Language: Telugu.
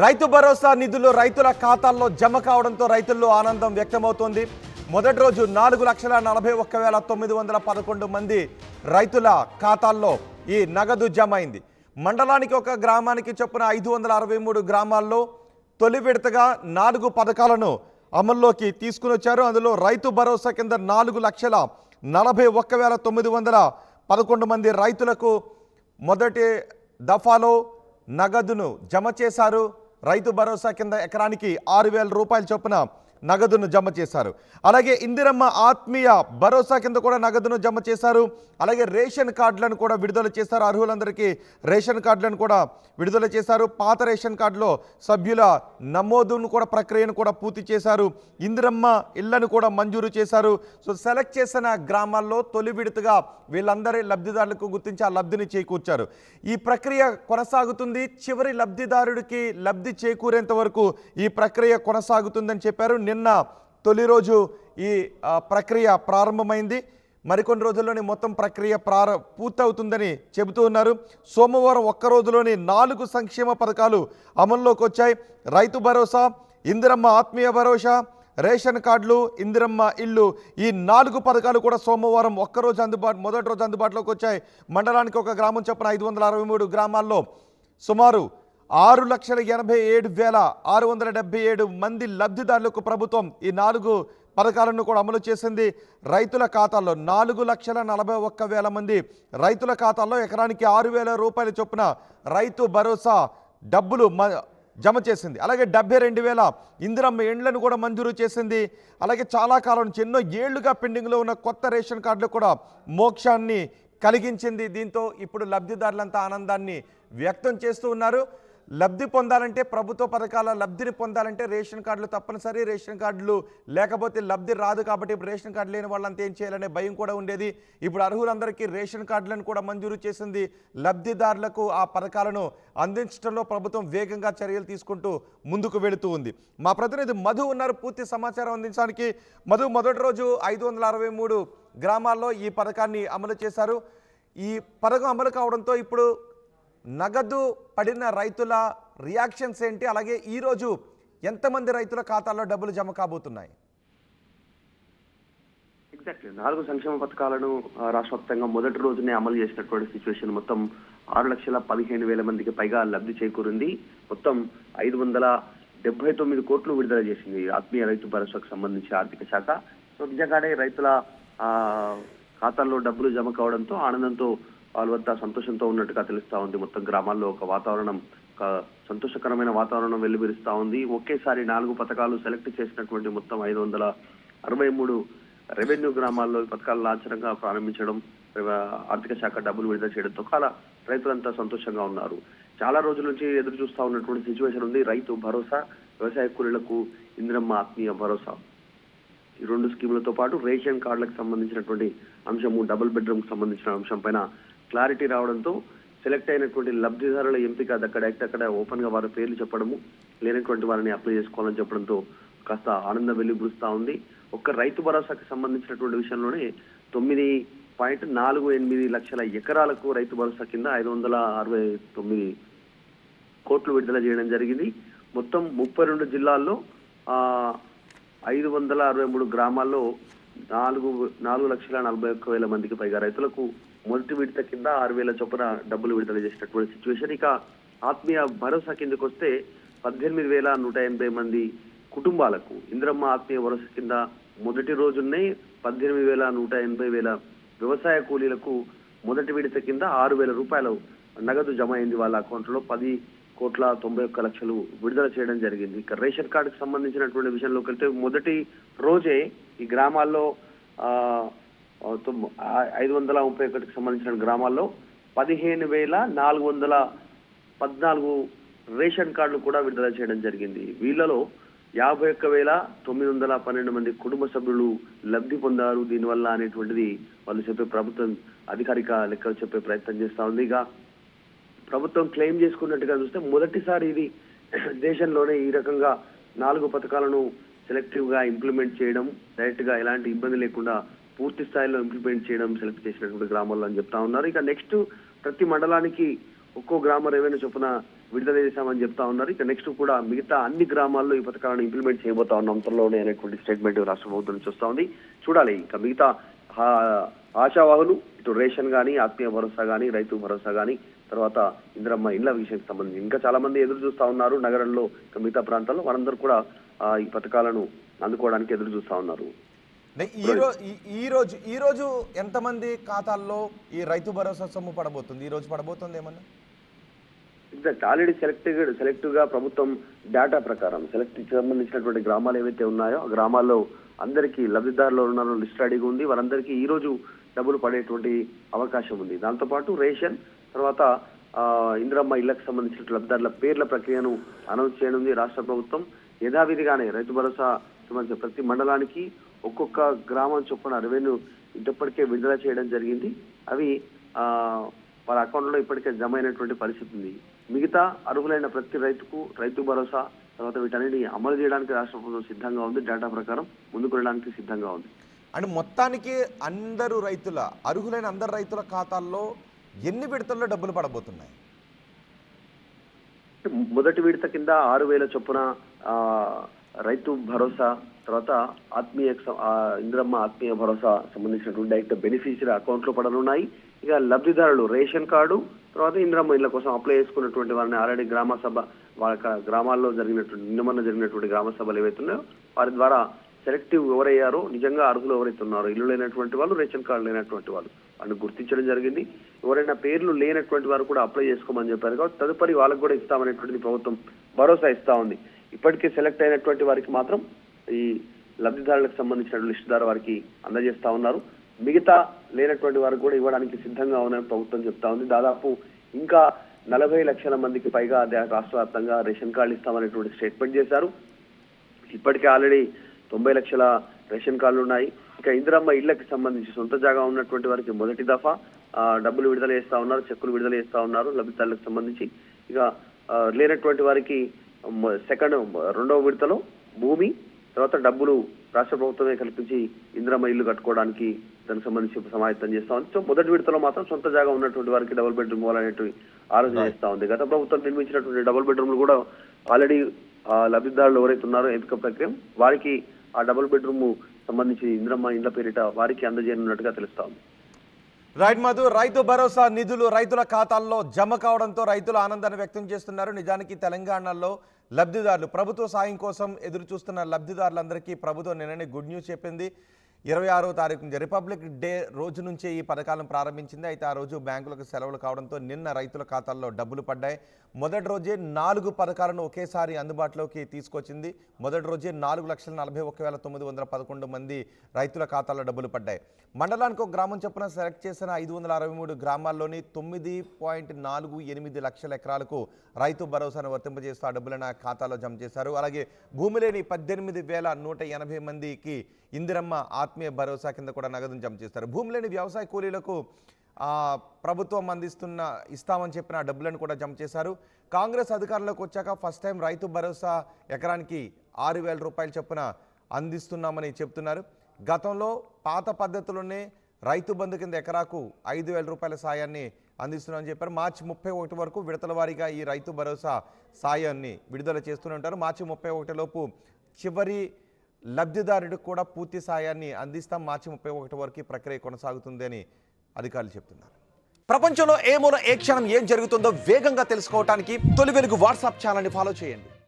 రైతు భరోసా నిధులు రైతుల ఖాతాల్లో జమ కావడంతో రైతుల్లో ఆనందం వ్యక్తమవుతోంది. మొదటి రోజు 4,41,911 మంది రైతుల ఖాతాల్లో ఈ నగదు జమ అయింది. మండలానికి ఒక గ్రామానికి చొప్పున 563 గ్రామాల్లో తొలి విడతగా 4 పథకాలను అమల్లోకి తీసుకుని వచ్చారు. అందులో రైతు భరోసా కింద 4,41,911 మంది రైతులకు మొదటి దఫాలో నగదును జమ చేశారు. రైతు భరోసా కింద ఎకరానికి 6,000 రూపాయల చొప్పున నగదును జమ చేశారు. అలాగే ఇందిరమ్మ ఆత్మీయ భరోసా కింద కూడా నగదును జమ చేశారు. అలాగే రేషన్ కార్డులను కూడా విడుదల చేశారు. అర్హులందరికీ రేషన్ కార్డులను కూడా విడుదల చేశారు. పాత రేషన్ కార్డులో సభ్యుల నమోదును కూడా ప్రక్రియను కూడా పూర్తి చేశారు. ఇందిరమ్మ ఇళ్లను కూడా మంజూరు చేశారు. సో సెలెక్ట్ చేసిన గ్రామాల్లో తొలి విడతగా వీళ్ళందరి లబ్ధిదారులకు గుర్తించి ఆ లబ్ధిని చేకూర్చారు. ఈ ప్రక్రియ కొనసాగుతుంది. చివరి లబ్ధిదారుడికి లబ్ధి చేకూరేంత వరకు ఈ ప్రక్రియ కొనసాగుతుందని చెప్పారు. నిన్న తొలి రోజు ఈ ప్రక్రియ ప్రారంభమైంది. మరికొన్ని రోజుల్లోనే మొత్తం ప్రక్రియ పూర్తవుతుందని చెబుతూ ఉన్నారు. సోమవారం ఒక్క రోజులోనే 4 సంక్షేమ పథకాలు అమల్లోకి వచ్చాయి. రైతు భరోసా, ఇందిరమ్మ ఆత్మీయ భరోసా, రేషన్ కార్డులు, ఇందిరమ్మ ఇల్లు, ఈ 4 పథకాలు కూడా సోమవారం ఒక్కరోజు మొదటి రోజు అందుబాటులోకి వచ్చాయి. మండలానికి ఒక గ్రామం చొప్పున 563 గ్రామాల్లో సుమారు 6,87,677 మంది లబ్ధిదారులకు ప్రభుత్వం ఈ 4 పథకాలను కూడా అమలు చేసింది. రైతుల ఖాతాల్లో 4,41,000 మంది రైతుల ఖాతాల్లో ఎకరానికి 6,000 రూపాయల చొప్పున రైతు భరోసా డబ్బులు జమ చేసింది. అలాగే 72,000 ఇందిరమ్మ ఇండ్లను కూడా మంజూరు చేసింది. అలాగే చాలా కాలం నుంచి ఎన్నో ఏళ్లుగా పెండింగ్లో ఉన్న కొత్త రేషన్ కార్డులు కూడా మోక్షాన్ని కలిగించింది. దీంతో ఇప్పుడు లబ్ధిదారులంతా ఆనందాన్ని వ్యక్తం చేస్తూ ఉన్నారు. లబ్ధి పొందాలంటే, ప్రభుత్వ పథకాల లబ్ధిని పొందాలంటే రేషన్ కార్డులు తప్పనిసరి. రేషన్ కార్డులు లేకపోతే లబ్ధి రాదు. కాబట్టి ఇప్పుడు రేషన్ కార్డు లేని వాళ్ళంతా ఏం చేయాలనే భయం కూడా ఉండేది. ఇప్పుడు అర్హులందరికీ రేషన్ కార్డులను కూడా మంజూరు చేసింది. లబ్ధిదారులకు ఆ పథకాలను అందించడంలో ప్రభుత్వం వేగంగా చర్యలు తీసుకుంటూ ముందుకు వెళుతూ ఉంది. మా ప్రతినిధి మధు ఉన్నారు పూర్తి సమాచారం అందించడానికి. మధు, మొదటి రోజు 563 గ్రామాల్లో ఈ పథకాన్ని అమలు చేశారు. ఈ పథకం అమలు కావడంతో ఇప్పుడు నగదు పడిన రైతుల రియాక్షన్స్ ఏంటి? అలాగే ఈరోజు ఎంతమంది రైతుల ఖాతాల్లో డబ్బులు జమ కాబోతున్నాయి? ఎగ్జాక్ట్లీ 4 సంక్షేమ పథకాలను రాష్ట్ర వ్యాప్తంగా మొదటి రోజునే అమలు చేసినటువంటి సిచ్యువేషన్. మొత్తం 6,15,000 మందికి పైగా లబ్ధి చేకూరింది. మొత్తం 579 కోట్లు విడుదల చేసింది ఆత్మీయ రైతు భరోసాకు సంబంధించి ఆర్థిక శాఖ. సో నిజంగానే రైతుల ఖాతాల్లో డబ్బులు జమ కావడంతో ఆనందంతో వాళ్ళంతా సంతోషంతో ఉన్నట్టుగా తెలుస్తా ఉంది. మొత్తం గ్రామాల్లో ఒక వాతావరణం, ఒక సంతోషకరమైన వాతావరణం వెల్లువిరుస్తా ఉంది. ఒకేసారి 4 పథకాలు సెలెక్ట్ చేసినటువంటి మొత్తం 563 రెవెన్యూ గ్రామాల్లో ఈ పథకాలు లాంఛనంగా ప్రారంభించడం, ఆర్థిక శాఖ డబ్బులు విడుదల చేయడంతో చాలా రైతులంతా సంతోషంగా ఉన్నారు. చాలా రోజుల నుంచి ఎదురు చూస్తా ఉన్నటువంటి సిచ్యువేషన్ ఉంది. రైతు భరోసా, వ్యవసాయ కూలీలకు ఇందిరమ్మ ఆత్మీయ భరోసా, ఈ 2 స్కీములతో పాటు రేషన్ కార్డులకు సంబంధించినటువంటి అంశము, డబుల్ బెడ్రూమ్ కు సంబంధించిన అంశం పైన క్లారిటీ రావడంతో సెలెక్ట్ అయినటువంటి లబ్ధిదారుల ఎంపిక అక్కడ ఓపెన్ గా వారి పేర్లు చెప్పడము, లేనటువంటి వారిని అప్లై చేసుకోవాలని చెప్పడంతో కాస్త ఆనందం వెల్లిబురుస్తా ఉంది. ఒక్క రైతు భరోసాకి సంబంధించినటువంటి విషయంలోనే 9.48 లక్షల ఎకరాలకు రైతు భరోసా కింద 569 కోట్లు విడుదల చేయడం జరిగింది. మొత్తం 32 జిల్లాల్లో 563 గ్రామాల్లో 4,41,000 మందికి పైగా రైతులకు మొదటి విడత కింద 6,000 చొప్పున డబ్బులు విడుదల చేసినటువంటి సిచ్యువేషన్. ఇక ఆత్మీయ భరోసా కిందకు వస్తే 18,180 మంది కుటుంబాలకు ఇందిరమ్మ ఆత్మీయ భరోసా కింద మొదటి రోజునే 18,180 వ్యవసాయ కూలీలకు మొదటి విడత కింద 6,000 రూపాయలు నగదు జమ అయింది. వాళ్ళ అకౌంట్లో 10,91,00,000 విడుదల చేయడం జరిగింది. ఇక రేషన్ కార్డుకు సంబంధించినటువంటి విషయంలోకి వెళ్తే మొదటి రోజే ఈ గ్రామాల్లో 531కి సంబంధించిన గ్రామాల్లో 15,414 రేషన్ కార్డులు కూడా విడుదల చేయడం జరిగింది. వీళ్ళలో 51,912 మంది కుటుంబ సభ్యులు లబ్ధి పొందారు దీనివల్ల అనేటువంటిది వాళ్ళు చెప్పే, ప్రభుత్వం అధికారిక లెక్కలు చెప్పే ప్రయత్నం చేస్తా ఉంది. ఇక ప్రభుత్వం క్లెయిమ్ చేసుకున్నట్టుగా చూస్తే మొదటిసారి ఇది దేశంలోనే ఈ రకంగా 4 పథకాలను సెలెక్టివ్ గా ఇంప్లిమెంట్ చేయడం, డైరెక్ట్ గా ఎలాంటి ఇబ్బంది లేకుండా పూర్తి స్థాయిలో ఇంప్లిమెంట్ చేయడం సెలెక్ట్ చేసినటువంటి గ్రామాల్లో అని చెప్తా ఉన్నారు. ఇక నెక్స్ట్ ప్రతి మండలానికి ఒక్కో గ్రామ రెవెన్యూ చొప్పున విడుదల చేశామని చెప్తా ఉన్నారు. ఇక నెక్స్ట్ కూడా మిగతా అన్ని గ్రామాల్లో ఈ పథకాలను ఇంప్లిమెంట్ చేయబోతా ఉన్నాం త్వరలోనే అనేటువంటి స్టేట్మెంట్ రాష్ట్ర ప్రభుత్వం నుంచి వస్తా ఉంది. చూడాలి ఇక మిగతా ఆశావాహులు ఇటు రేషన్ కానీ, ఆత్మీయ భరోసా కానీ, రైతు భరోసా కానీ, తర్వాత ఇందిరమ్మ ఇళ్ల విషయానికి సంబంధించి ఇంకా చాలా మంది ఎదురు చూస్తా ఉన్నారు. నగరంలో మిగతా ప్రాంతాల్లో వారందరూ కూడా ఈ పథకాలను అందుకోవడానికి ఎదురు చూస్తా ఉన్నారు. ఈ రోజు ఎంతమంది ఖాతాల్లో ఈ రైతు భరోసా సొమ్ము పడబోతుంది? ఈ రోజు పడబోతుంది ఏమన్నా? ఎగ్జాక్ట్ ఆల్రెడీ సెలెక్టివ్ గా ప్రభుత్వం డేటా ప్రకారం సంబంధించినటువంటి గ్రామాలు ఏవైతే ఉన్నాయో ఆ గ్రామాల్లో అందరికీ లబ్ధిదారులు ఉన్నారో లిస్ట్ రెడీగా ఉంది. వారందరికీ ఈ రోజు డబ్బులు పడేటువంటి అవకాశం ఉంది. దాంతోపాటు రేషన్, తర్వాత ఇందిరమ్మ ఇళ్లకు సంబంధించిన లబ్ధిదారుల పేర్ల ప్రక్రియను అనౌన్స్ చేయనుంది రాష్ట్ర ప్రభుత్వం. యథావిధిగానే రైతు భరోసా సంబంధించిన ప్రతి మండలానికి ఒక్కొక్క గ్రామం చొప్పున రెవెన్యూ ఇప్పటికే విడుదల చేయడం జరిగింది. అవి వాళ్ళ అకౌంట్లో ఇప్పటికే జమ అయినటువంటి పరిస్థితి ఉంది. మిగతా అర్హులైన ప్రతి రైతుకు రైతు భరోసా తర్వాత వీటన్నిటిని అమలు చేయడానికి రాష్ట్ర ప్రభుత్వం సిద్ధంగా ఉంది. డేటా ప్రకారం ముందుకు వెళ్ళడానికి సిద్ధంగా ఉంది. అంటే మొత్తానికి అందరూ రైతుల అర్హులైన అందరు రైతుల ఖాతాల్లో ఎన్ని విడతల్లో డబ్బులు పడబోతున్నాయి? మొదటి విడత కింద 6,000 చొప్పున రైతు భరోసా, తర్వాత ఇందిరమ్మ ఆత్మీయ భరోసా సంబంధించినటువంటి డైరెక్ట్ బెనిఫిషియరీ అకౌంట్ లో పడనున్నాయి. ఇక లబ్ధిదారులు రేషన్ కార్డు, తర్వాత ఇందిరమ్మ ఇళ్ల కోసం అప్లై చేసుకున్నటువంటి వారిని ఆల్రెడీ గ్రామ సభ వాళ్ళ గ్రామాల్లో జరిగినటువంటి గ్రామ సభలు ఏవైతే ఉన్నాయో వారి ద్వారా సెలెక్టివ్ ఎవరయ్యారో, నిజంగా అర్హులు ఎవరైతే ఉన్నారో, ఇల్లు లేనటువంటి వాళ్ళు, రేషన్ కార్డు లేనటువంటి వాళ్ళు గుర్తించడం జరిగింది. ఎవరైనా పేర్లు లేనటువంటి వారు కూడా అప్లై చేసుకోమని చెప్పారు. కాబట్టి తదుపరి వాళ్ళకు కూడా ఇస్తామనేటువంటి ప్రభుత్వం భరోసా ఇస్తా ఉంది. ఇప్పటికే సెలెక్ట్ అయినటువంటి వారికి మాత్రం ఈ లబ్ధిదారులకు సంబంధించిన లిస్ట్ ద్వారా వారికి అందజేస్తా ఉన్నారు. మిగతా లేనటువంటి వారికి కూడా ఇవ్వడానికి సిద్ధంగా ఉన్నాయని ప్రభుత్వం చెప్తా ఉంది. దాదాపు ఇంకా 40 లక్షల మందికి పైగా రాష్ట్ర వ్యాప్తంగా రేషన్ కార్డులు ఇస్తామనేటువంటి స్టేట్మెంట్ చేశారు. ఇప్పటికే ఆల్రెడీ 90 లక్షల రేషన్ కార్డులు ఉన్నాయి. ఇక ఇందిరమ్మ ఇళ్లకు సంబంధించి సొంత జాగా ఉన్నటువంటి వారికి మొదటి దఫా డబ్బులు విడుదల చేస్తా ఉన్నారు, చెక్కులు విడుదల చేస్తా ఉన్నారు లబ్ధిదారులకు సంబంధించి. ఇక లేనటువంటి వారికి రెండవ విడతలో భూమి, తర్వాత డబ్బులు రాష్ట్ర ప్రభుత్వమే కల్పించి ఇందిరమ్మ ఇల్లు కట్టుకోవడానికి దానికి సంబంధించి సమాయత్తం చేస్తా ఉంది. సో మొదటి విడతలో మాత్రం సొంత జాగా ఉన్నటువంటి వారికి డబుల్ బెడ్రూమ్ ఇవ్వాలనేటువంటి ఆలోచన చేస్తా ఉంది. గత ప్రభుత్వం నిర్మించినటువంటి డబుల్ బెడ్రూమ్లు కూడా ఆల్రెడీ లబ్ధిదారులు ఎవరైతే ఉన్నారో ఎంపిక ప్రక్రియ వారికి ఆ డబుల్ బెడ్రూమ్ సంబంధించి ఇందిరమ్మ ఇండ్ల పేరిట వారికి అందజేయనున్నట్టుగా తెలుస్తా ఉంది. రైట్ మధు, రైతు భరోసా నిధులు రైతుల ఖాతాల్లో జమ కావడంతో రైతులు ఆనందాన్ని వ్యక్తం చేస్తున్నారు. నిజానికి తెలంగాణలో లబ్ధిదారులు ప్రభుత్వ సాయం కోసం ఎదురు చూస్తున్న లబ్ధిదారులందరికీ ప్రభుత్వం నిన్ననే గుడ్ న్యూస్ చెప్పింది. 26వ తారీఖు నుంచి రిపబ్లిక్ డే రోజు నుంచే ఈ పథకాలను ప్రారంభించింది. అయితే ఆ రోజు బ్యాంకులకు సెలవులు కావడంతో నిన్న రైతుల ఖాతాల్లో డబ్బులు పడ్డాయి. మొదటి రోజే 4 పథకాలను ఒకేసారి అందుబాటులోకి తీసుకొచ్చింది. మొదటి రోజే 4,41,911 మంది రైతుల ఖాతాల్లో డబ్బులు పడ్డాయి. మండలానికి ఒక గ్రామం చొప్పున సెలెక్ట్ చేసిన 563 గ్రామాల్లోని 9.48 లక్షల ఎకరాలకు రైతు భరోసాను వర్తింపజేస్తూ ఆ డబ్బులను ఖాతాలో జమ చేశారు. అలాగే భూమి లేని 18,180 మందికి ఇందిరమ్మ ఆత్మీయ భరోసా కింద కూడా నగదును జమ చేస్తారు. భూమి లేని వ్యవసాయ కూలీలకు ప్రభుత్వం ఇస్తామని చెప్పిన డబ్బులను కూడా జమ చేశారు. కాంగ్రెస్ అధికారంలోకి వచ్చాక ఫస్ట్ టైం రైతు భరోసా ఎకరానికి 6,000 రూపాయలు చొప్పున అందిస్తున్నామని చెప్తున్నారు. గతంలో పాత పద్ధతిలోనే రైతు బంధు కింద ఎకరాకు 5,000 రూపాయల సాయాన్ని అందిస్తున్నామని చెప్పారు. మార్చి 31 వరకు విడతల వారీగా ఈ రైతు భరోసా సాయాన్ని విడుదల చేస్తూనే ఉంటారు. మార్చి 31 లోపు చివరి లబ్ధిదారుడికి కూడా పూర్తి సాయాన్ని అందిస్తాం. మార్చి 31 వరకు ఈ ప్రక్రియ కొనసాగుతుంది అని అధికారులు చెప్తున్నారు. ప్రపంచంలో ఏ మూల ఏ క్షణం ఏం జరుగుతుందో వేగంగా తెలుసుకోవడానికి తొలి వెలుగు వాట్సాప్ ఛానల్ని ఫాలో చేయండి.